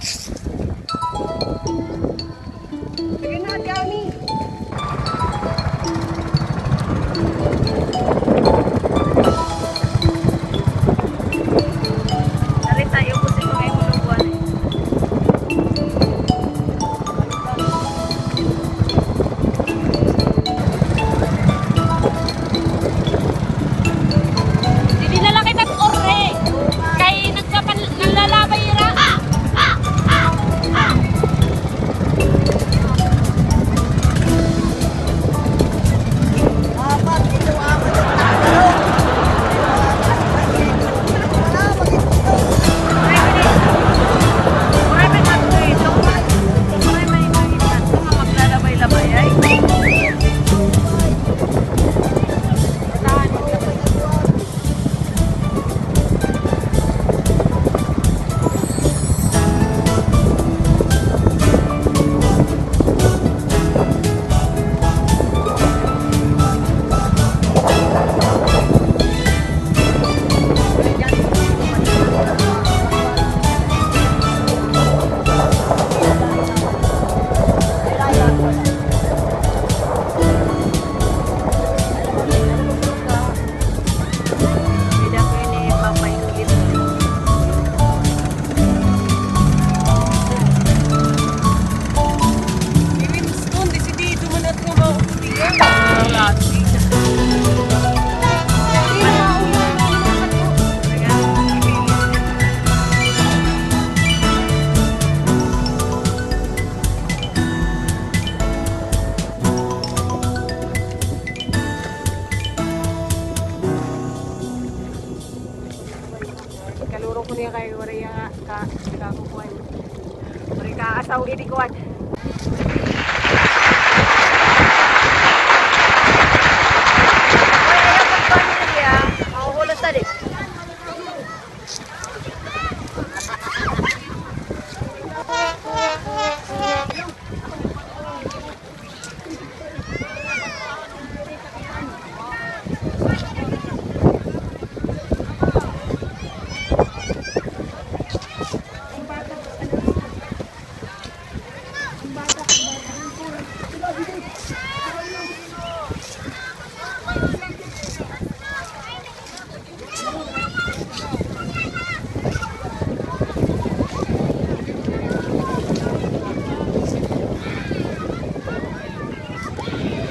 Sige na, Johnny. Dari tayo po sa mga imulubuan eh. Hindi na lang kita orre. Kay naglalabay ra. Apat, ito apat ang tatalo. Kaluro ko niya kay Waray ka kukuha. Waray ka asaw ini kuwan.